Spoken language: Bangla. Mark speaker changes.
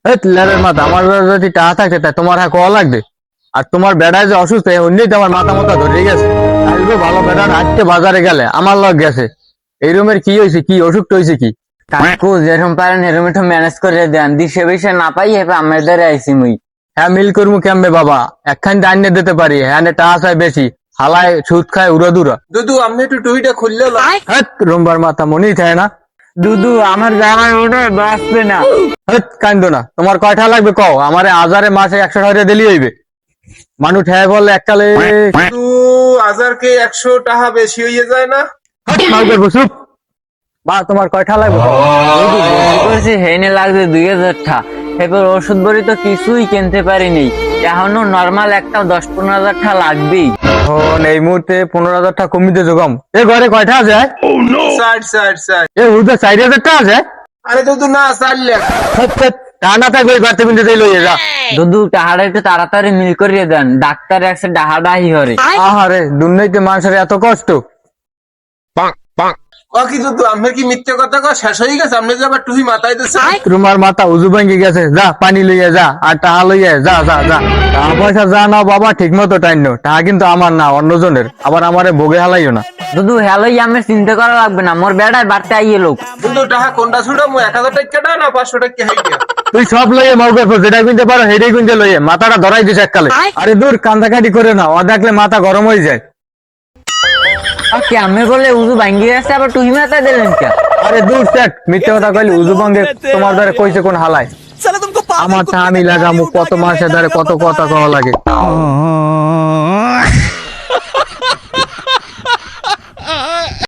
Speaker 1: লেরের মাথা, আমার যদি টাকা থাকে তাই তোমার হ্যাঁ কওয়া লাগবে। আর তোমার বেড়ায় যে অসুস্থ অন্যই তো আমার মাথা মতো ধরে গেছে। আসবে ভালো বেড়া হাঁটতে বাজারে গেলে আমার লগ গেছে। এই রুমের কি হয়েছে, কি অসুখটা হয়েছে কি?
Speaker 2: কাকু যেরকম পারেন এরকম একটু ম্যানেজ করে দেন, দিশে বিশে না পাই হেবে আমাদের আইসি মুই।
Speaker 1: হ্যাঁ মিল করবো কেমবে বাবা, একখান দান্নে দিতে পারি, হ্যাঁ টাকা চাই বেশি, হালায় সুদ খায় উড়া দুরা।
Speaker 3: দুদু আপনি একটু টুইটা খুললে
Speaker 1: হ্যাঁ রুম্বার মাথা মনেই থাকে না।
Speaker 2: দুদু আমার জামাই ওটা বাঁচবে না।
Speaker 1: হ্যাঁ কান্দো না, তোমার কয়টা লাগবে কও, আমারে হাজারে মাসে 100 টাকা দিলি হইবে। মানুষ হ্যাঁ বললে এককালে
Speaker 3: দুদু হাজারকে 100 টাকা বেশি হয়ে যায় না?
Speaker 1: মাল করবো চুপ। বা তোমার কয়টা লাগবে কও।
Speaker 2: দুদু বেশি করছি হেনে লাগবে 2000 টা, এবার ওষুধ বড়ি তো কিছুই কিনতে পারিনি, এখনো নর্মাল একটা 10-15 হাজার টা লাগবেই।
Speaker 1: এই মুহূর্তে 15,000 টাকা কমিতে যোগাম। এ ঘরে কয়টা আছে?
Speaker 3: Side side side.
Speaker 1: এ হুদা 4,000 টাকা আছে।
Speaker 3: আরে দুদু না 4 লাখ।
Speaker 1: তা না থাকবে ওই ঘরতে কিনতে লইয়ে যা।
Speaker 2: দুদু টাহাটা একটু তাড়াতাড়ি মিল করিয়ে দেন, ডাক্তার একসে ডাহাডাহি হরে।
Speaker 1: আহারে দুর্নীতি মানুষের এত কষ্ট।
Speaker 3: ও কি দুদু আপনার কি মিথ্যে কথা কয় শেষ হয়ে গেছে? আপনি যে আবার টুহি মাথায় দিচ্ছেন।
Speaker 1: তোমার মাথা উজু ভাঙ্গি গেছে, যা পানি লইয়ে যা, আর টাকা লইয়ে যা যা যা। টাকা পয়সা যা নাও বাবা ঠিক মতো টাইন নো, টাকা কিন্তু আমার না অন্যজনের, আবার আমারে ভোগে হালাইও না।
Speaker 2: দুদু হ্যালোই আমার চিন্তা করা লাগবে না, মোর বেড়ায় বাড়তে আইয়ে লোক।
Speaker 3: দুদু টাকা কোনটা ছুড়ো? 1000 টাকা না 500 টাকা হাইয়া?
Speaker 1: তুই সব লইয়ে মাল করবো, যেটা কিনতে পারো সেটাই কিনতে লইয়ে মাথাটা ধরাই দিস এককালে। আরে দূর কান্দাকাটি করে না, ও দেখলে মাথা গরম হয়ে যায়।
Speaker 2: আমি বলে উজু ভাঙ্গি গেছে আবার তুই মাথা দিলেন কে?
Speaker 1: আরে দূর সেট, মিথ্যে কথা কইলি উজু ভাঙ্গে তোমার দ্বারা কইছে কোন হালায়। আমার তা আমি লাগামু, কত মাসের দ্বারা কত কথা কওয়া লাগে।